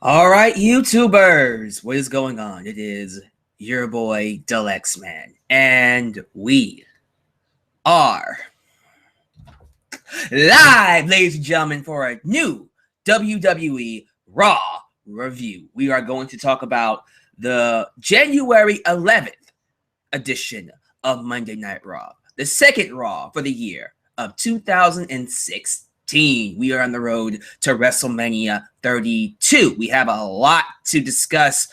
All right, YouTubers, what is going on? It is your boy, Deluxe Man, and we are live, ladies and gentlemen, for a new WWE RAW review. We are going to talk about the January 11th edition of Monday Night Raw, the second Raw for the year of 2006. We are on the road to WrestleMania 32. We have a lot to discuss,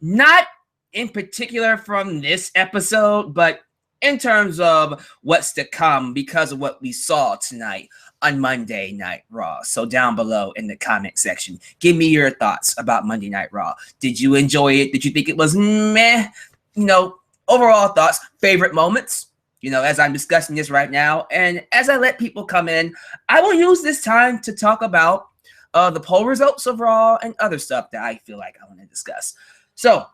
not in particular from this episode, but in terms of what's to come because of what we saw tonight on Monday Night Raw. So down below in the comment section, give me your thoughts about Monday Night Raw. Did you enjoy it? Did you think it was meh? Overall thoughts, favorite moments, as I'm discussing this right now. And as I let people come in, I will use this time to talk about the poll results of Raw and other stuff that I feel like I want to discuss. So,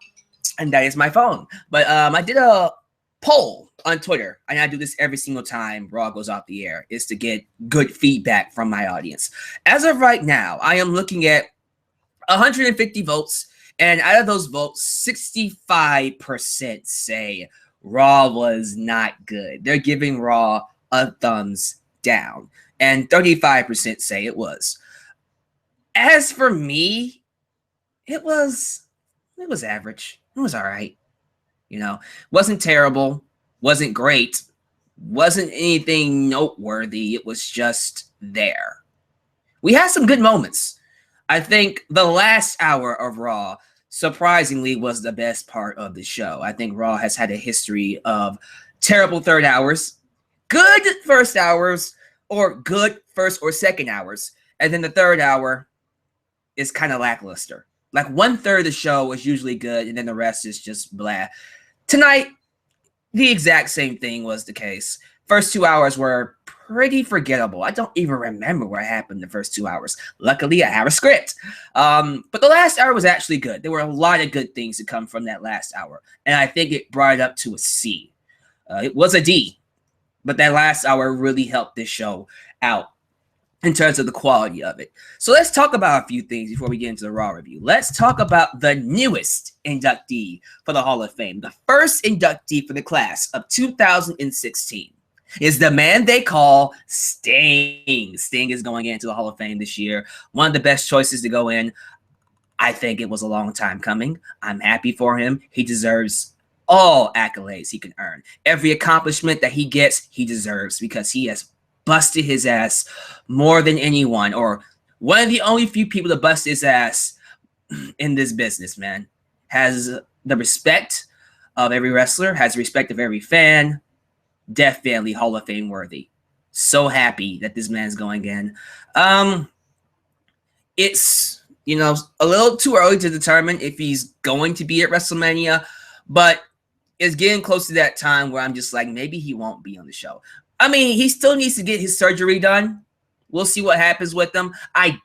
and that is my phone. But I did a poll on Twitter, and I do this every single time Raw goes off the air, is to get good feedback from my audience. As of right now, I am looking at 150 votes. And out of those votes, 65% say Raw was not good. They're giving Raw a thumbs down. And 35% say it was. As for me, it was average. It was all right. Wasn't terrible, wasn't great, wasn't anything noteworthy. It was just there. We had some good moments. I think the last hour of Raw surprisingly was the best part of the show. I think Raw has had a history of terrible third hours, good first hours, or good first or second hours, and then the third hour is kind of lackluster. Like 1/3 of the show was usually good, and then the rest is just blah. Tonight, the exact same thing was the case. First 2 hours were pretty forgettable. I don't even remember what happened the first 2 hours. Luckily, I have a script. But the last hour was actually good. There were a lot of good things to come from that last hour. And I think it brought it up to a C. It was a D. But that last hour really helped this show out in terms of the quality of it. So let's talk about a few things before we get into the Raw review. Let's talk about the newest inductee for the Hall of Fame. The first inductee for the class of 2016. Is the man they call Sting. Sting is going into the Hall of Fame this year. One of the best choices to go in. I think it was a long time coming. I'm happy for him. He deserves all accolades he can earn. Every accomplishment that he gets, he deserves because he has busted his ass more than anyone, or one of the only few people to bust his ass in this business, man. Has the respect of every wrestler, has the respect of every fan. Definitely Hall of Fame worthy. So happy that this man's going in. It's, a little too early to determine if he's going to be at WrestleMania, but it's getting close to that time where I'm just like, maybe he won't be on the show. I mean, he still needs to get his surgery done. We'll see what happens with him. I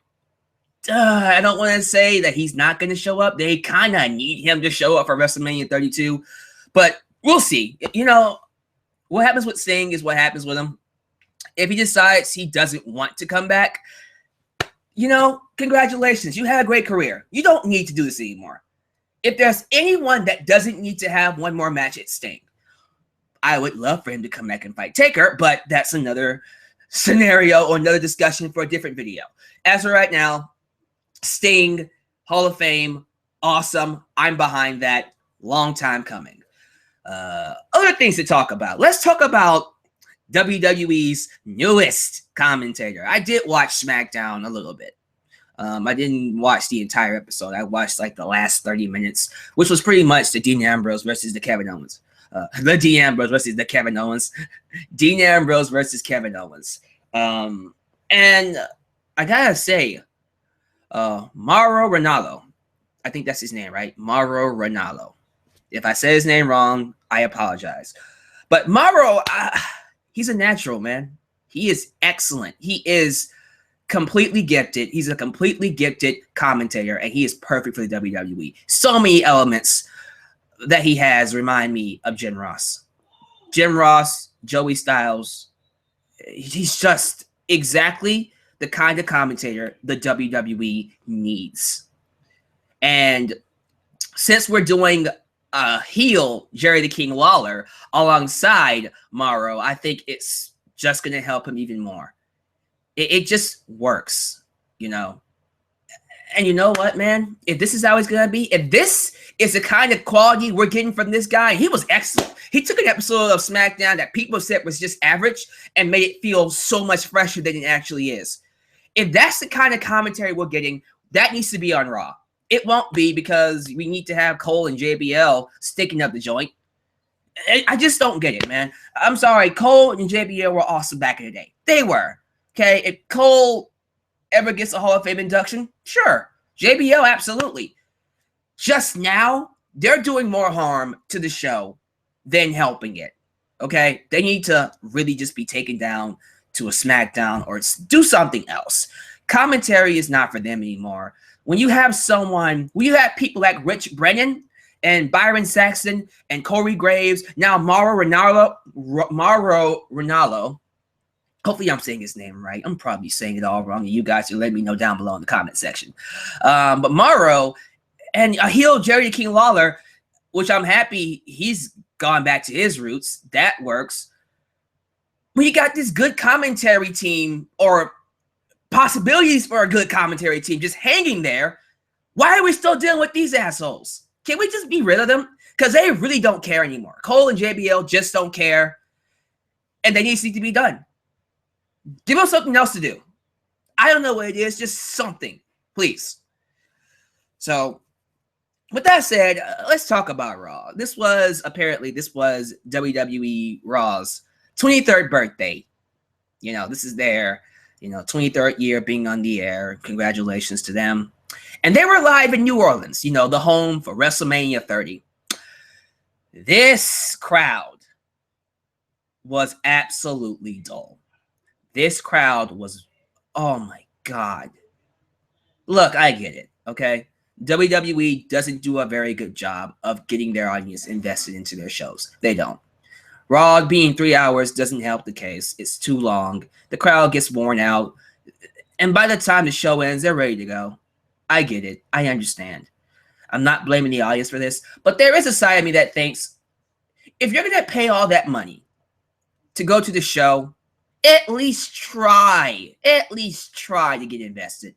don't want to say that he's not going to show up. They kind of need him to show up for WrestleMania 32, but we'll see. What happens with Sting is what happens with him. If he decides he doesn't want to come back, congratulations. You had a great career. You don't need to do this anymore. If there's anyone that doesn't need to have one more match, it's Sting. I would love for him to come back and fight Taker, but that's another scenario or another discussion for a different video. As of right now, Sting, Hall of Fame, awesome. I'm behind that. Long time coming. Other things to talk about. Let's talk about WWE's newest commentator. I did watch SmackDown a little bit. I didn't watch the entire episode. I watched like the last 30 minutes, which was pretty much the Dean Ambrose versus the Kevin Owens. The Dean Ambrose versus the Kevin Owens. Dean Ambrose versus Kevin Owens. And I gotta say, Mauro Ranallo. I think that's his name, right? Mauro Ranallo. If I say his name wrong, I apologize. But Mauro, he's a natural, man. He is excellent. He is completely gifted. He's a completely gifted commentator, and he is perfect for the WWE. So many elements that he has remind me of Jim Ross. Jim Ross, Joey Styles. He's just exactly the kind of commentator the WWE needs. And since we're doing heel Jerry the King Lawler alongside Morrow, I think it's just going to help him even more. It just works, you know. And you know what, man? If this is how it's going to be, if this is the kind of quality we're getting from this guy, he was excellent. He took an episode of SmackDown that people said was just average and made it feel so much fresher than it actually is. If that's the kind of commentary we're getting, that needs to be on Raw. It won't be because we need to have Cole and JBL sticking up the joint. I just don't get it, man. I'm sorry. Cole and JBL were awesome back in the day. They were. Okay? If Cole ever gets a Hall of Fame induction, sure. JBL, absolutely. Just now, they're doing more harm to the show than helping it. Okay? They need to really just be taken down to a SmackDown or do something else. Commentary is not for them anymore. When you have people like Rich Brennan and Byron Saxton and Corey Graves, now Mauro Ranallo. Hopefully I'm saying his name right. I'm probably saying it all wrong, and you guys can let me know down below in the comment section. But Mauro and a heel Jerry King Lawler, which I'm happy he's gone back to his roots. That works. When you got this good commentary team or possibilities for a good commentary team just hanging there, why are we still dealing with these assholes? Can we just be rid of them? Because they really don't care anymore. Cole and JBL just don't care, and they need to be done. Give them something else to do. I don't know what it is, just something, please. So, with that said, let's talk about Raw. This was WWE Raw's 23rd birthday. You know, this is their 23rd year being on the air. Congratulations to them. And they were live in New Orleans, the home for WrestleMania 30. This crowd was absolutely dull. This crowd was, oh my God. Look, I get it, okay? WWE doesn't do a very good job of getting their audience invested into their shows. They don't. Raw being 3 hours doesn't help the case. It's too long. The crowd gets worn out. And by the time the show ends, they're ready to go. I get it. I understand. I'm not blaming the audience for this. But there is a side of me that thinks, if you're going to pay all that money to go to the show, at least try to get invested.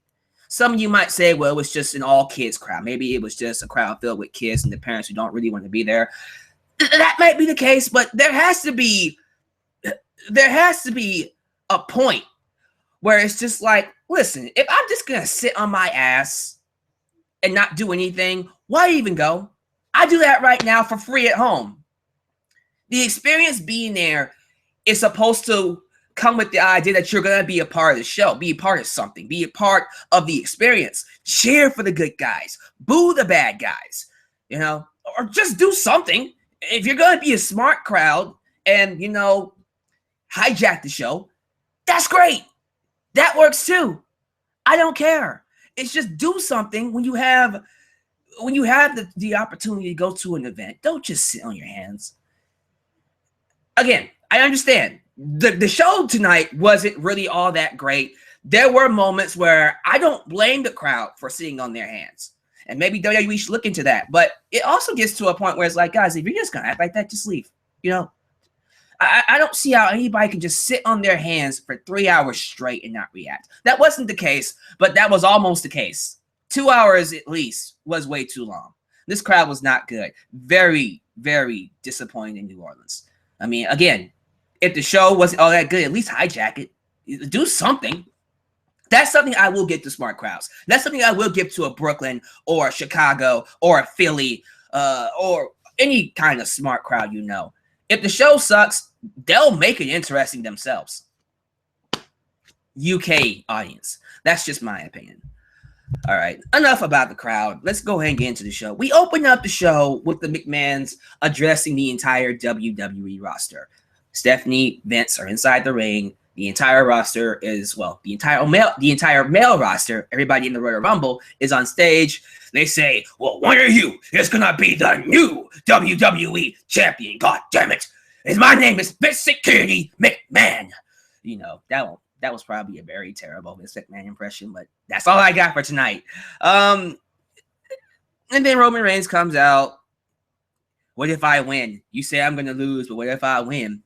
Some of you might say, well, it was just an all-kids crowd. Maybe it was just a crowd filled with kids and the parents who don't really want to be there. That might be the case, but there has to be a point where it's just like, listen, if I'm just going to sit on my ass and not do anything, why even go? I do that right now for free at home. The experience being there is supposed to come with the idea that you're going to be a part of the show, be a part of something, be a part of the experience. Cheer for the good guys, boo the bad guys, or just do something. If you're going to be a smart crowd and, hijack the show, that's great. That works too. I don't care. It's just do something when you have the opportunity to go to an event. Don't just sit on your hands. Again, I understand. The show tonight wasn't really all that great. There were moments where I don't blame the crowd for sitting on their hands. And maybe WWE should look into that. But it also gets to a point where it's like, guys, if you're just going to act like that, just leave. I don't see how anybody can just sit on their hands for 3 hours straight and not react. That wasn't the case, but that was almost the case. 2 hours at least was way too long. This crowd was not good. Very, very disappointing in New Orleans. I mean, again, if the show wasn't all that good, at least hijack it. Do something. That's something I will give to smart crowds. That's something I will give to a Brooklyn or a Chicago or a Philly or any kind of smart crowd. If the show sucks, they'll make it interesting themselves. UK audience. That's just my opinion. All right, enough about the crowd. Let's go ahead and get into the show. We open up the show with the McMahons addressing the entire WWE roster. Stephanie, Vince are inside the ring. The entire roster is, the entire male roster, everybody in the Royal Rumble is on stage. They say, well, one of you is going to be the new WWE champion. God damn it. My name is Vince Security McMahon. That was probably a very terrible Vince McMahon impression, but that's all I got for tonight. And then Roman Reigns comes out. What if I win? You say I'm going to lose, but what if I win?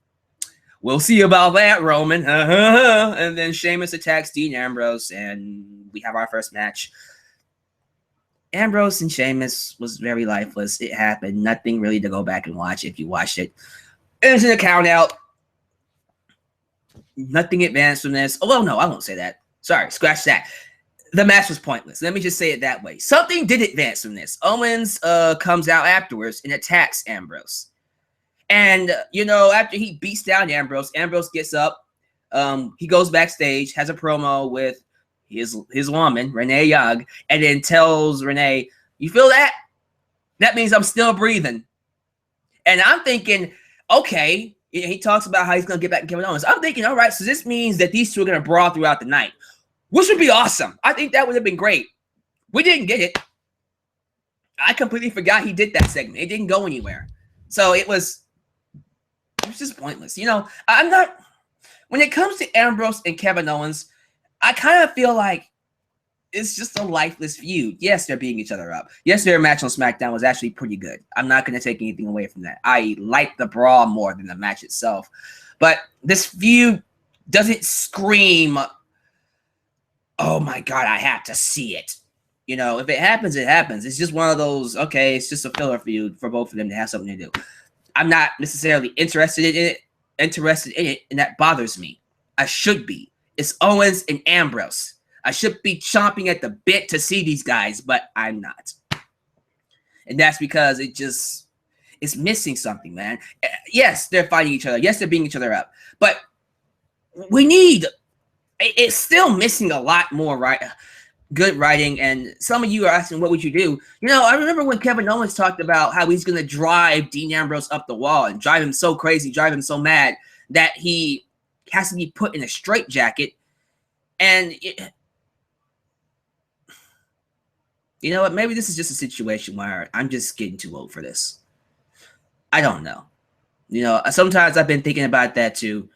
We'll see about that, Roman. And then Sheamus attacks Dean Ambrose, and we have our first match. Ambrose and Sheamus was very lifeless. It happened. Nothing really to go back and watch if you watched it. It was an count out. Nothing advanced from this. Oh, well, no, I won't say that. Sorry, scratch that. The match was pointless. Let me just say it that way. Something did advance from this. Owens comes out afterwards and attacks Ambrose. And, you know, after he beats down Ambrose, Ambrose gets up. He goes backstage, has a promo with his woman, Renee Young, and then tells Renee, you feel that? That means I'm still breathing. And I'm thinking, okay. He talks about how he's going to get back to Kevin Owens. I'm thinking, all right, so this means that these two are going to brawl throughout the night, which would be awesome. I think that would have been great. We didn't get it. I completely forgot he did that segment. It didn't go anywhere. So it was just pointless. You know, when it comes to Ambrose and Kevin Owens, I kind of feel like it's just a lifeless feud. Yes, they're beating each other up. Yes, their match on SmackDown was actually pretty good. I'm not going to take anything away from that. I like the brawl more than the match itself. But this feud doesn't scream, oh my God, I have to see it. You know, if it happens, it happens. It's just one of those, okay, it's just a filler feud for both of them to have something to do. I'm not necessarily interested in it, and that bothers me. I should be. It's Owens and Ambrose. I should be chomping at the bit to see these guys, but I'm not. And that's because it's missing something, man. Yes, they're fighting each other. Yes, they're beating each other up. But it's still missing a lot more good writing. And some of you are asking, what would you do? You know, I remember when Kevin Owens talked about how he's going to drive Dean Ambrose up the wall and drive him so crazy, drive him so mad that he has to be put in a straitjacket. And you know what? Maybe this is just a situation where I'm just getting too old for this. I don't know. You know, sometimes I've been thinking about that too.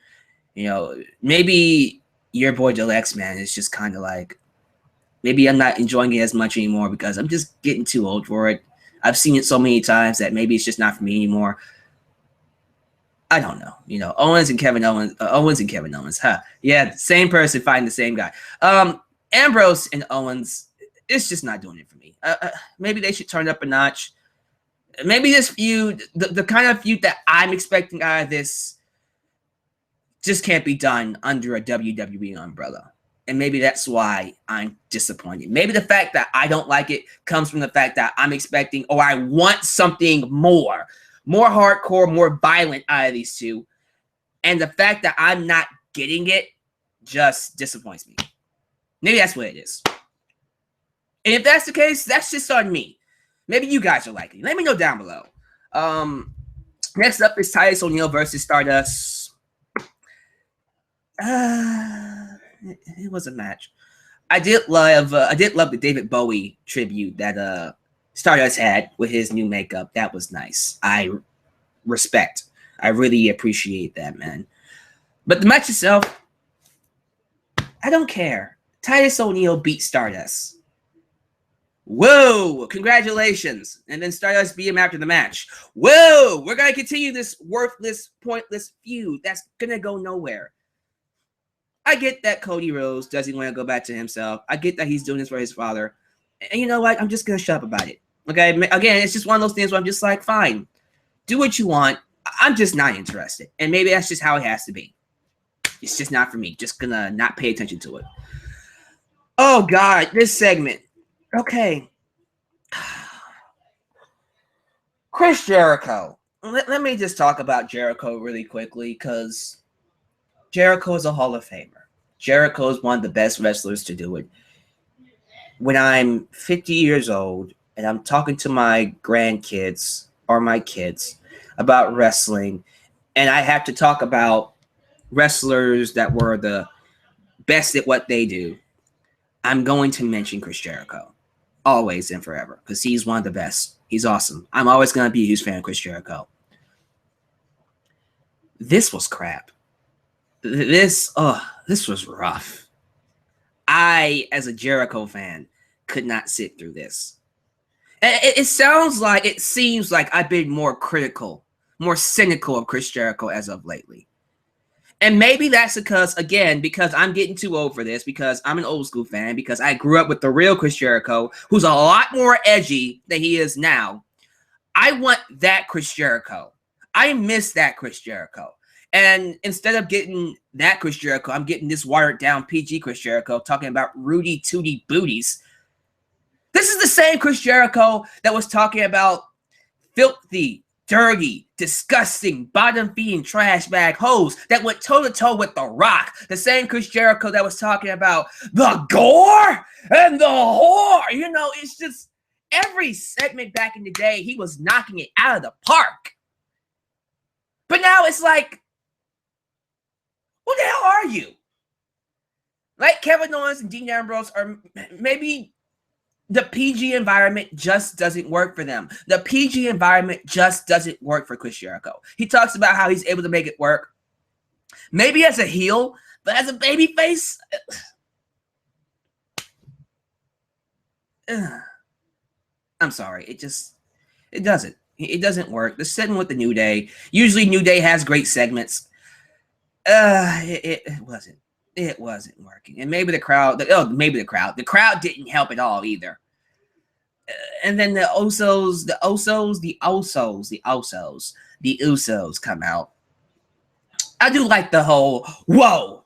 You know, maybe your boy Alyx, man, is just kind of like, maybe I'm not enjoying it as much anymore because I'm just getting too old for it. I've seen it so many times that maybe it's just not for me anymore. I don't know. You know, Owens and Kevin Owens. Huh? Yeah, same person fighting the same guy. Ambrose and Owens. It's just not doing it for me. Maybe they should turn it up a notch. Maybe this feud, the kind of feud that I'm expecting out of this, just can't be done under a WWE umbrella. And maybe that's why I'm disappointed. Maybe the fact that I don't like it comes from the fact that I'm expecting, or I want something more hardcore, more violent out of these two. And the fact that I'm not getting it just disappoints me. Maybe that's what it is. And if that's the case, that's just on me. Maybe you guys are liking it. Let me know down below. Next up is Titus O'Neil versus Stardust. It was a match. I did love the David Bowie tribute that Stardust had with his new makeup. That was nice. I really appreciate that, man. But the match itself, I don't care. Titus O'Neil beat Stardust. Whoa, congratulations. And then Stardust beat him after the match. Whoa, we're going to continue this worthless, pointless feud that's going to go nowhere. I get that Cody Rhodes doesn't want to go back to himself. I get that he's doing this for his father. And you know what? I'm just going to shut up about it. Okay? Again, it's just one of those things where I'm just like, fine. Do what you want. I'm just not interested. And maybe that's just how it has to be. It's just not for me. Just going to not pay attention to it. Oh, God. This segment. Okay. Chris Jericho. Let me just talk about Jericho really quickly because Jericho is a Hall of Famer. Jericho is one of the best wrestlers to do it. When I'm 50 years old and I'm talking to my grandkids or my kids about wrestling, and I have to talk about wrestlers that were the best at what they do, I'm going to mention Chris Jericho. Always and forever, because he's one of the best. He's awesome. I'm always going to be a huge fan of Chris Jericho. This was crap. This was rough. I, as a Jericho fan, could not sit through this. It seems like I've been more critical, more cynical of Chris Jericho as of lately. And maybe that's because I'm getting too old for this, because I'm an old school fan, because I grew up with the real Chris Jericho, who's a lot more edgy than he is now. I want that Chris Jericho. I miss that Chris Jericho. And instead of getting that Chris Jericho, I'm getting this watered down PG Chris Jericho talking about Rudy Tooty Booties. This is the same Chris Jericho that was talking about filthy, dirty, disgusting, bottom-feeding trash bag hoes that went toe-to-toe with The Rock. The same Chris Jericho that was talking about the gore and the whore. You know, it's just every segment back in the day, he was knocking it out of the park. But now it's like, who the hell are you? Like Kevin Owens and Dean Ambrose, or maybe the PG environment just doesn't work for them. The PG environment just doesn't work for Chris Jericho. He talks about how he's able to make it work. Maybe as a heel, but as a babyface, I'm sorry. It doesn't. It doesn't work. The setting with the New Day. Usually New Day has great segments. It wasn't. It wasn't working. And maybe the crowd, the crowd didn't help at all either. And then the Usos come out. I do like the whole, whoa.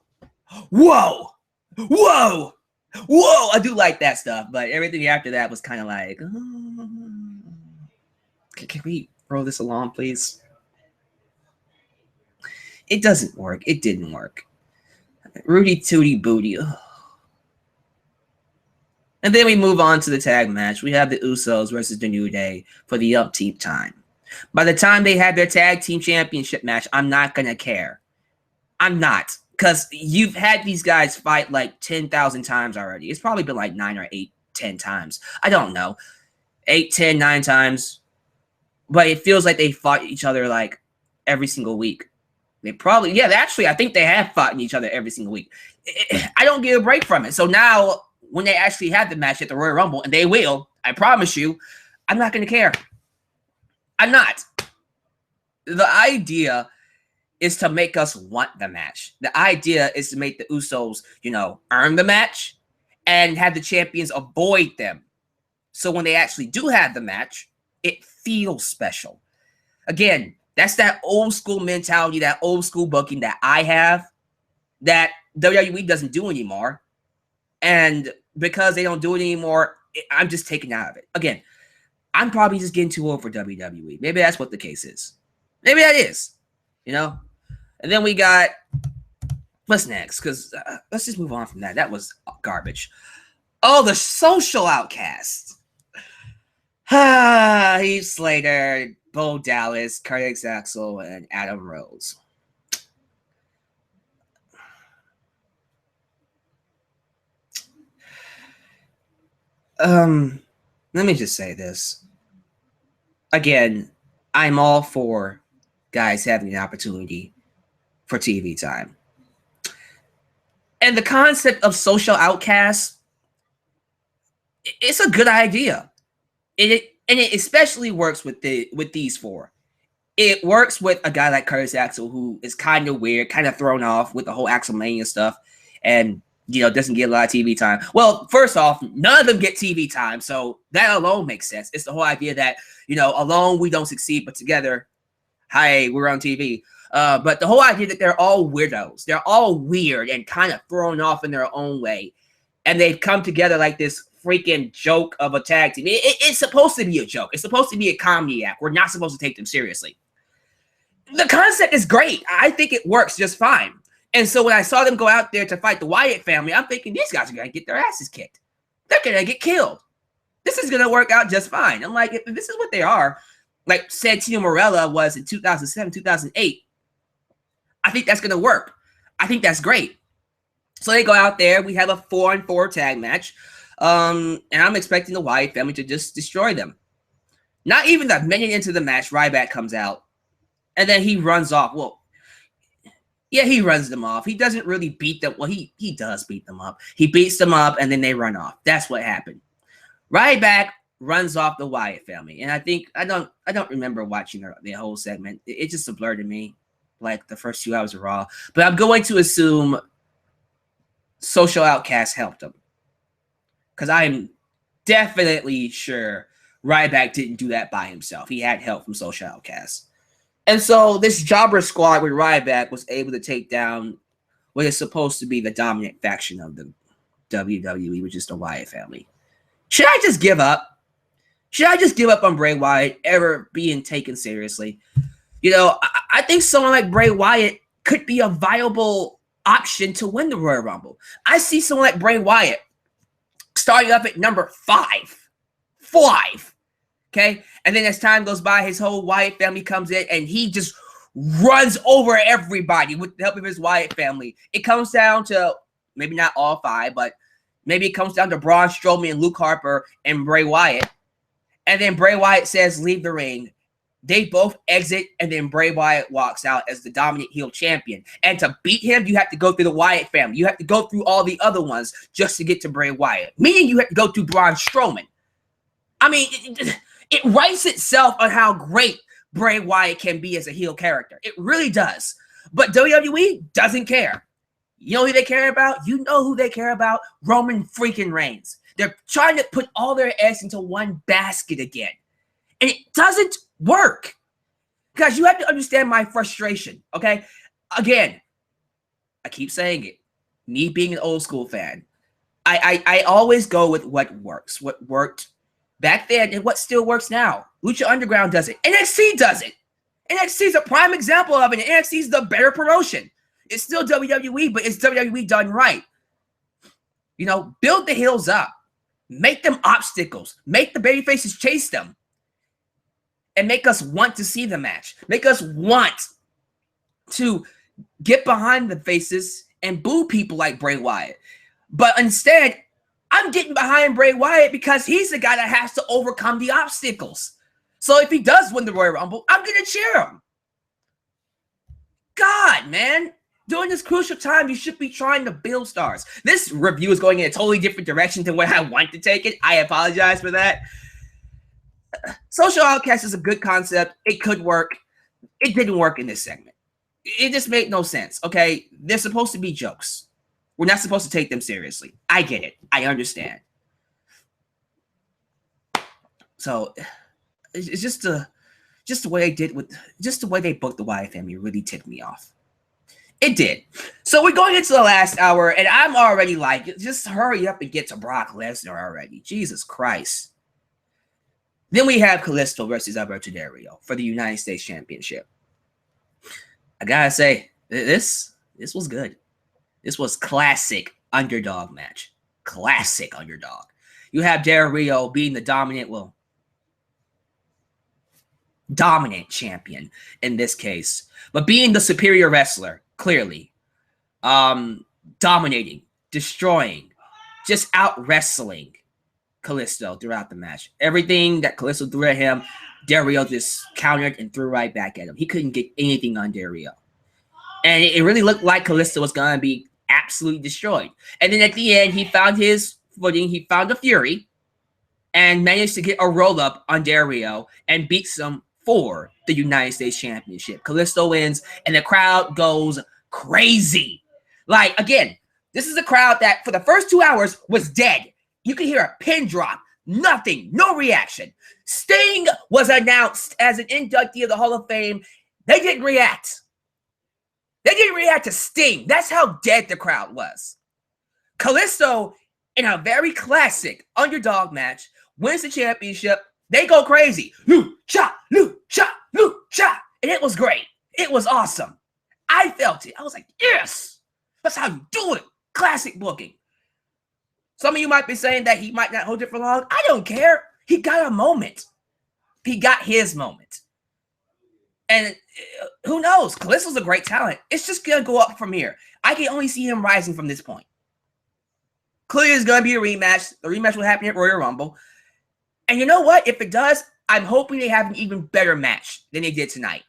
I do like that stuff, but everything after that was kind of like, can we roll this along, please? It doesn't work. It didn't work. Rudy Tooty Booty. Ugh. And then we move on to the tag match. We have the Usos versus the New Day for the umpteenth time. By the time they have their tag team championship match, I'm not going to care. I'm not. Because you've had these guys fight like 10,000 times already. It's probably been like 9 or 8, 10 times. I don't know. 8, 10, 9 times. But it feels like they fought each other like every single week. They probably, actually, I think they have fought each other every single week. I don't get a break from it. So now, when they actually have the match at the Royal Rumble, and they will, I promise you, I'm not going to care. I'm not. The idea is to make us want the match. The idea is to make the Usos, earn the match and have the champions avoid them. So when they actually do have the match, it feels special. Again, that's that old school mentality, that old school booking that I have, that WWE doesn't do anymore. And because they don't do it anymore, I'm just taken out of it. Again, I'm probably just getting too old for WWE. Maybe that's what the case is. Maybe that is, And then we got, what's next? Because let's just move on from that. That was garbage. Oh, the social outcasts. Heath Slater, Bo Dallas, Curtis Axel, and Adam Rose. Let me just say this. Again, I'm all for guys having the opportunity for TV time. And the concept of social outcasts, it's a good idea. It especially works with these four. It works with a guy like Curtis Axel, who is kind of weird, kind of thrown off with the whole Axelmania stuff, and doesn't get a lot of TV time. Well, first off, none of them get TV time, so that alone makes sense. It's the whole idea that alone we don't succeed, but together, hi, we're on TV. But the whole idea that they're all weirdos, they're all weird and kind of thrown off in their own way, and they've come together like this freaking joke of a tag team. It's supposed to be a joke. It's supposed to be a comedy act. We're not supposed to take them seriously. The concept is great. I think it works just fine. And so when I saw them go out there to fight the Wyatt family, I'm thinking these guys are going to get their asses kicked. They're going to get killed. This is going to work out just fine. I'm like, if this is what they are, like Santino Marella was in 2007, 2008, I think that's going to work. I think that's great. So they go out there. We have a 4-on-4 tag match. And I'm expecting the Wyatt family to just destroy them. Not even a minute into the match, Ryback comes out. And then he runs off. Well, yeah, he runs them off. He doesn't really beat them. Well, he does beat them up. He beats them up, and then they run off. That's what happened. Ryback runs off the Wyatt family. And I think I don't remember watching the whole segment. It just a blur to me, like the first 2 hours of Raw. But I'm going to assume Social Outcasts helped him, because I'm definitely sure Ryback didn't do that by himself. He had help from Social Outcasts. And so this jobber squad with Ryback was able to take down what is supposed to be the dominant faction of the WWE, which is the Wyatt family. Should I just give up? Should I just give up on Bray Wyatt ever being taken seriously? You know, I think someone like Bray Wyatt could be a viable option to win the Royal Rumble. I see someone like Bray Wyatt starting up at number 5. 5. Okay? And then as time goes by, his whole Wyatt family comes in and he just runs over everybody with the help of his Wyatt family. It comes down to maybe not all 5, but maybe it comes down to Braun Strowman and Luke Harper and Bray Wyatt. And then Bray Wyatt says, leave the ring. They both exit, and then Bray Wyatt walks out as the dominant heel champion. And to beat him, you have to go through the Wyatt family. You have to go through all the other ones just to get to Bray Wyatt. Meaning you have to go through Braun Strowman. I mean, it writes itself on how great Bray Wyatt can be as a heel character. It really does. But WWE doesn't care. You know who they care about? You know who they care about? Roman freaking Reigns. They're trying to put all their eggs into one basket again. And it doesn't work. Guys, you have to understand my frustration, okay? Again, I keep saying it. Me being an old school fan, I always go with what works. What worked back then and what still works now. Lucha Underground does it. NXT does it. NXT is a prime example of it. NXT is the better promotion. It's still WWE, but it's WWE done right. You know, build the heels up. Make them obstacles. Make the babyfaces chase them. And make us want to see the match. Make us want to get behind the faces and boo people like Bray Wyatt. But instead, I'm getting behind Bray Wyatt because he's the guy that has to overcome the obstacles. So if he does win the Royal Rumble, I'm going to cheer him. God, man. During this crucial time, you should be trying to build stars. This review is going in a totally different direction than where I want to take it. I apologize for that. Social Outcast is a good concept. It could work. It didn't work in this segment. It just made no sense, okay? They're supposed to be jokes. We're not supposed to take them seriously. I get it. I understand. So it's just the way they did with the way they booked the Wyatt family really ticked me off. It did. So we're going into the last hour, and I'm already like, just hurry up and get to Brock Lesnar already. Jesus Christ. Then we have Kalisto versus Alberto Del Rio for the United States Championship. I gotta say, this was good. This was classic underdog match. Classic underdog. You have Del Rio being the dominant champion in this case, but being the superior wrestler, clearly. Dominating, destroying, just out wrestling Kalisto throughout the match. Everything that Kalisto threw at him, Del Rio just countered and threw right back at him. He couldn't get anything on Del Rio. And it really looked like Kalisto was going to be absolutely destroyed. And then at the end, he found his footing. He found a Fury and managed to get a roll-up on Del Rio and beats him for the United States Championship. Kalisto wins, and the crowd goes crazy. Like, again, this is a crowd that for the first 2 hours was dead. You could hear a pin drop. Nothing. No reaction. Sting was announced as an inductee of the Hall of Fame. They didn't react. They didn't react to Sting. That's how dead the crowd was. Kalisto, in a very classic underdog match, wins the championship. They go crazy. Lucha, lucha, lucha. And it was great. It was awesome. I felt it. I was like, yes, that's how you do it. Classic booking. Some of you might be saying that he might not hold it for long. I don't care. He got a moment. He got his moment. And who knows? Kalisto's a great talent. It's just going to go up from here. I can only see him rising from this point. Clearly, there's going to be a rematch. The rematch will happen at Royal Rumble. And you know what? If it does, I'm hoping they have an even better match than they did tonight.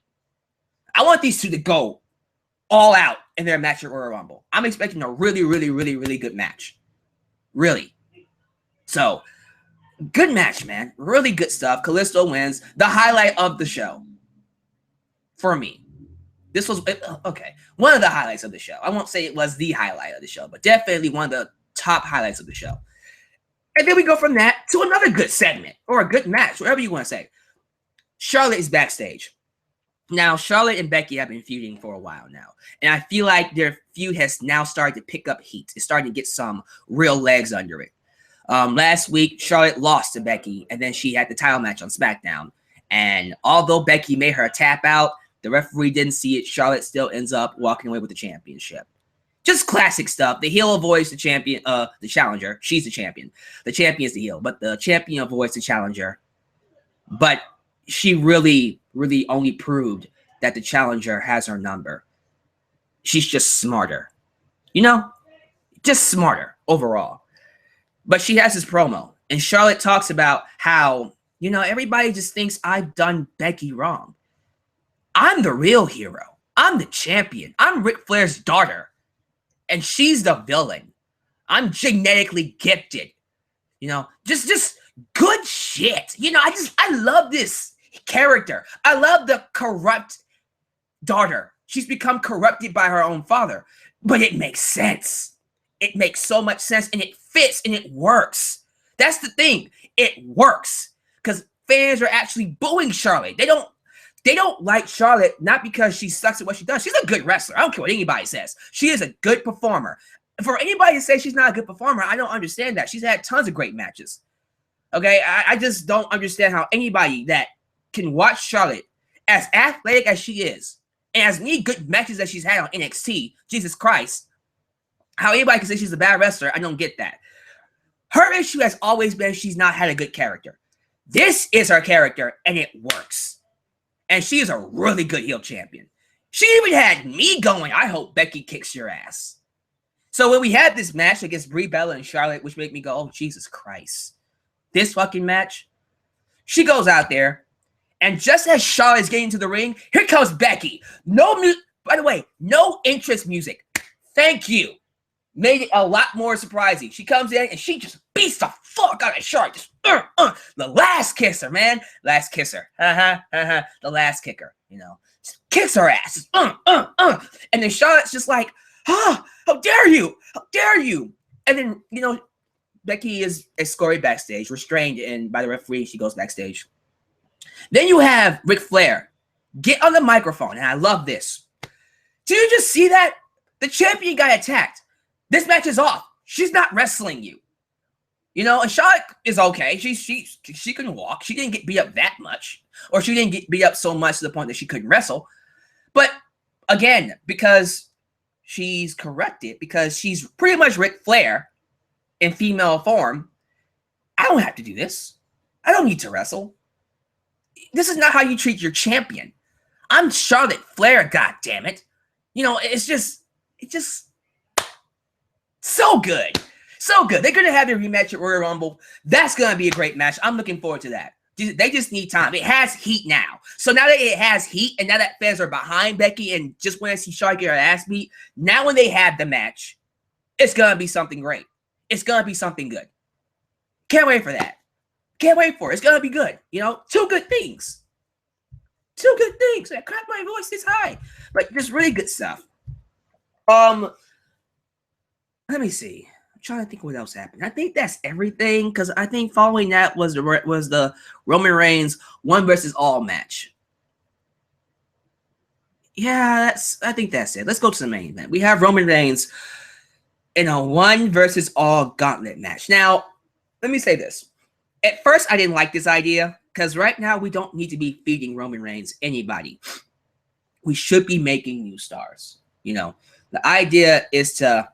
I want these two to go all out in their match at Royal Rumble. I'm expecting a really, really, really, really good match. Really. So, Good match, man. Really good stuff. Kalisto wins. The highlight of the show for me. This was, okay, one of the highlights of the show. I won't say it was the highlight of the show, but definitely one of the top highlights of the show. And then we go from that to another good segment or a good match, whatever you want to say. Charlotte is backstage. Now, Charlotte and Becky have been feuding for a while now, and I feel like their feud has now started to pick up heat. It's starting to get some real legs under it. Last week, Charlotte lost to Becky, and then she had the title match on SmackDown. And although Becky made her tap out, the referee didn't see it. Charlotte still ends up walking away with the championship. Just classic stuff. The heel avoids the champion, the challenger. She's the champion. The champion is the heel, but the champion avoids the challenger. But she really, really only proved that the challenger has her number. She's just smarter. You know? Just smarter overall. But she has this promo, and Charlotte talks about how, you know, everybody just thinks I've done Becky wrong. I'm the real hero. I'm the champion. I'm Ric Flair's daughter, and she's the villain. I'm genetically gifted. You know, just good shit. You know, I love this character. I love the corrupt daughter. She's become corrupted by her own father, but it makes sense. It makes so much sense, and it fits, and it works. That's the thing. It works because fans are actually booing Charlotte. They don't like Charlotte not because she sucks at what she does. She's a good wrestler. I don't care what anybody says. She is a good performer. For anybody to say she's not a good performer, I don't understand that. She's had tons of great matches. Okay, I just don't understand how anybody that can watch Charlotte, as athletic as she is, and as many good matches that she's had on NXT, Jesus Christ, how anybody can say she's a bad wrestler, I don't get that. Her issue has always been she's not had a good character. This is her character, and it works. And she is a really good heel champion. She even had me going, I hope Becky kicks your ass. So when we had this match against Brie Bella and Charlotte, which made me go, oh, Jesus Christ. This fucking match, she goes out there, and just as Charlotte is getting into the ring, here comes Becky. No music, by the way, no entrance music. Thank you. Made it a lot more surprising. She comes in and she just beats the fuck out of Charlotte. Just, the last kisser, man. Last kisser. The last kicker, you know. Just kicks her ass. And then Charlotte's just like, how dare you? How dare you? And then, you know, Becky is escorted backstage, restrained and by the referee. She goes backstage. Then you have Ric Flair get on the microphone, and I love this. Do you just see that? The champion got attacked. This match is off. She's not wrestling you. You know, and Charlotte is okay. She can walk. She didn't get beat up that much. Or she didn't get beat up so much to the point that she couldn't wrestle. But again, because she's corrected, because she's pretty much Ric Flair in female form, I don't have to do this. I don't need to wrestle. This is not how you treat your champion. I'm Charlotte Flair, goddammit. You know, it's just so good. So good. They're going to have their rematch at Royal Rumble. That's going to be a great match. I'm looking forward to that. They just need time. It has heat now. So now that it has heat, and now that fans are behind Becky and just want to see Charlotte get her ass beat, now when they have the match, it's going to be something great. It's going to be something good. Can't wait for that. Can't wait for it. It's going to be good. You know, two good things. Two good things. I cracked my voice this high. But just really good stuff. Let me see. I'm trying to think what else happened. I think that's everything, because I think following that was the Roman Reigns 1 versus all match. Yeah, I think that's it. Let's go to the main event. We have Roman Reigns in a 1 versus all gauntlet match. Now, let me say this. At first, I didn't like this idea, because right now we don't need to be feeding Roman Reigns anybody. We should be making new stars. You know, the idea is to,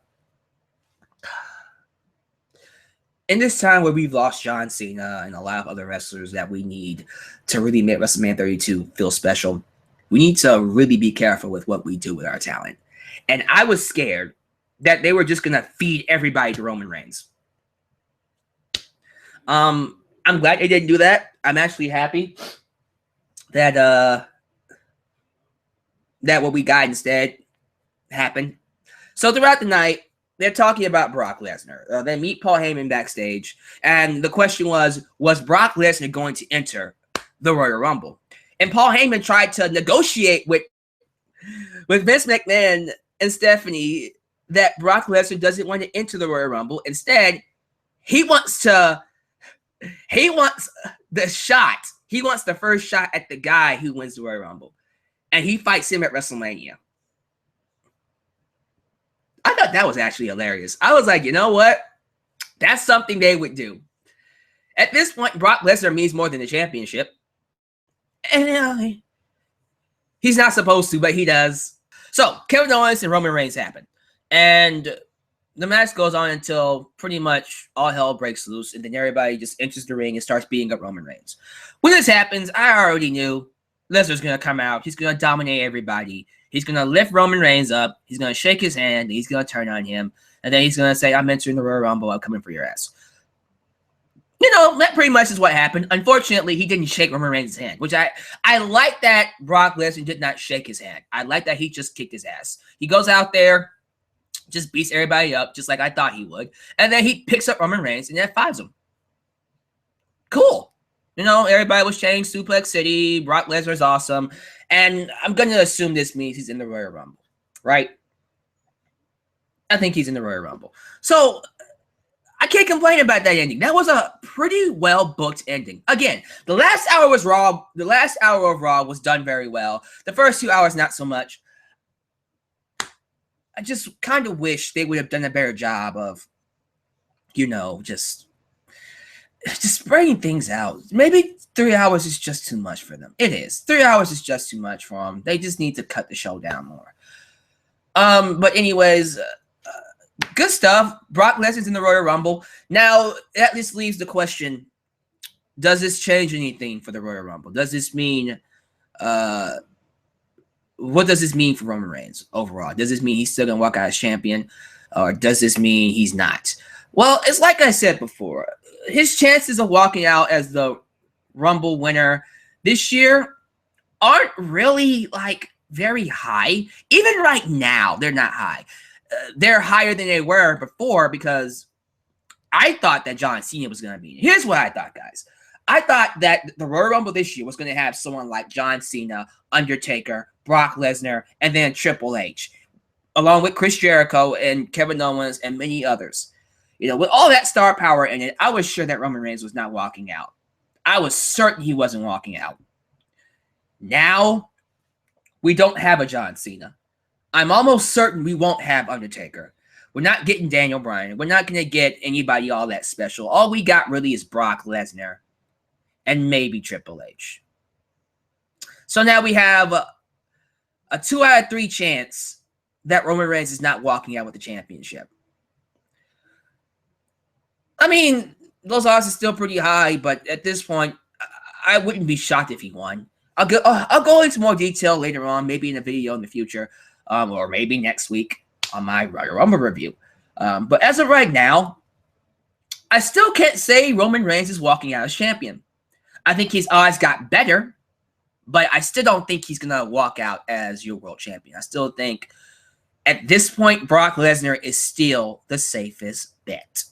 in this time where we've lost John Cena and a lot of other wrestlers that we need to really make WrestleMania 32 feel special, we need to really be careful with what we do with our talent. And I was scared that they were just going to feed everybody to Roman Reigns. I'm glad they didn't do that. I'm actually happy that that what we got instead happened. So throughout the night, they're talking about Brock Lesnar. They meet Paul Heyman backstage, and the question was Brock Lesnar going to enter the Royal Rumble? And Paul Heyman tried to negotiate with Vince McMahon and Stephanie that Brock Lesnar doesn't want to enter the Royal Rumble. Instead, he wants the shot. He wants the first shot at the guy who wins the Royal Rumble. And he fights him at WrestleMania. I thought that was actually hilarious. I was like, you know what? That's something they would do. At this point, Brock Lesnar means more than the championship. And he's not supposed to, but he does. So, Kevin Owens and Roman Reigns happen. And the match goes on until pretty much all hell breaks loose. And then everybody just enters the ring and starts beating up Roman Reigns. When this happens, I already knew Lesnar's going to come out. He's going to dominate everybody. He's going to lift Roman Reigns up. He's going to shake his hand. He's going to turn on him. And then he's going to say, I'm entering the Royal Rumble. I'm coming for your ass. You know, that pretty much is what happened. Unfortunately, he didn't shake Roman Reigns' hand, which I like that Brock Lesnar did not shake his hand. I like that he just kicked his ass. He goes out there, just beats everybody up, just like I thought he would. And then he picks up Roman Reigns and F5s him. Cool. You know, everybody was chanting Suplex City. Brock Lesnar's awesome. And I'm going to assume this means he's in the Royal Rumble, right? I think he's in the Royal Rumble. So I can't complain about that ending. That was a pretty well-booked ending. Again, the last hour was Raw. The last hour of Raw was done very well. The first 2 hours, not so much. I just kind of wish they would have done a better job of, you know, just spreading things out. Maybe 3 hours is just too much for them. It is. 3 hours is just too much for them. They just need to cut the show down more. But anyways, good stuff. Brock Lesnar's in the Royal Rumble. Now, that just leaves the question, does this change anything for the Royal Rumble? Does this mean, what does this mean for Roman Reigns overall? Does this mean he's still going to walk out as champion? Or does this mean he's not? Well, it's like I said before. His chances of walking out as the Rumble winner this year aren't really, like, very high. Even right now, they're not high. They're higher than they were before because I thought that John Cena was going to be in it. Here's what I thought, guys. I thought that the Royal Rumble this year was going to have someone like John Cena, Undertaker, Brock Lesnar, and then Triple H, along with Chris Jericho and Kevin Owens and many others. You know, with all that star power in it, I was sure that Roman Reigns was not walking out. I was certain he wasn't walking out. Now, we don't have a John Cena. I'm almost certain we won't have Undertaker. We're not getting Daniel Bryan. We're not going to get anybody all that special. All we got really is Brock Lesnar and maybe Triple H. So now we have a 2 out of 3 chance that Roman Reigns is not walking out with the championship. I mean, those odds are still pretty high, but at this point, I wouldn't be shocked if he won. I'll go into more detail later on, maybe in a video in the future, or maybe next week on my Royal Rumble review. But as of right now, I still can't say Roman Reigns is walking out as champion. I think his odds got better, but I still don't think he's going to walk out as your world champion. I still think at this point, Brock Lesnar is still the safest bet.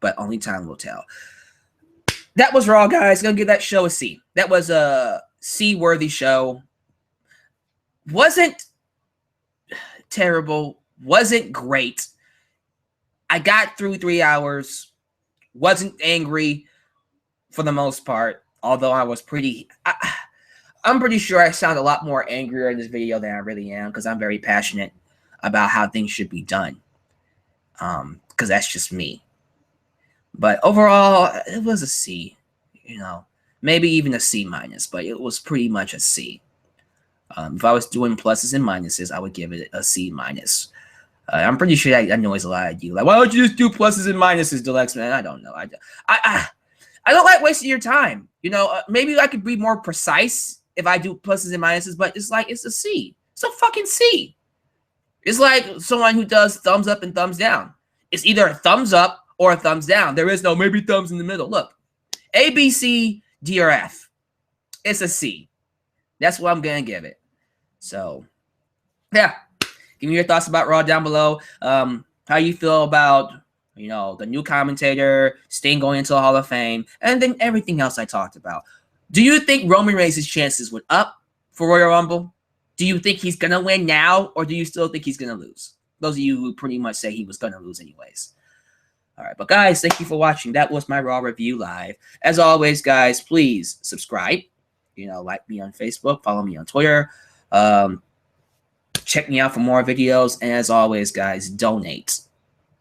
But only time will tell. That was Raw, guys. Gonna give that show a C. That was a C-worthy show. Wasn't terrible. Wasn't great. I got through 3 hours. Wasn't angry for the most part. Although I was I'm pretty sure I sound a lot more angrier in this video than I really am because I'm very passionate about how things should be done. Because that's just me. But overall, it was a C, you know, maybe even a C minus, but it was pretty much a C. If I was doing pluses and minuses, I would give it a C minus. I'm pretty sure that annoys a lot of you. Like, why don't you just do pluses and minuses, Deluxe, man? I don't know. I don't like wasting your time. You know, maybe I could be more precise if I do pluses and minuses, but it's like, it's a C. It's a fucking C. It's like someone who does thumbs up and thumbs down. It's either a thumbs up or a thumbs down. There is no maybe thumbs in the middle. Look, A, B, C, D, or F. It's a C. That's what I'm going to give it. So, yeah. Give me your thoughts about Raw down below. How you feel about, you know, the new commentator, Sting going into the Hall of Fame, and then everything else I talked about. Do you think Roman Reigns' chances went up for Royal Rumble? Do you think he's going to win now, or do you still think he's going to lose? Those of you who pretty much say he was going to lose anyways. All right, but guys, thank you for watching. That was my Raw review live. As always, guys, please subscribe. You know, like me on Facebook, follow me on Twitter. Check me out for more videos. And as always, guys, donate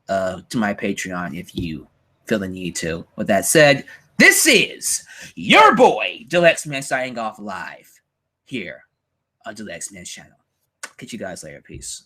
to my Patreon if you feel the need to. With that said, this is your boy, Deluxe Man, signing off live here on Deluxe Man's channel. Catch you guys later. Peace.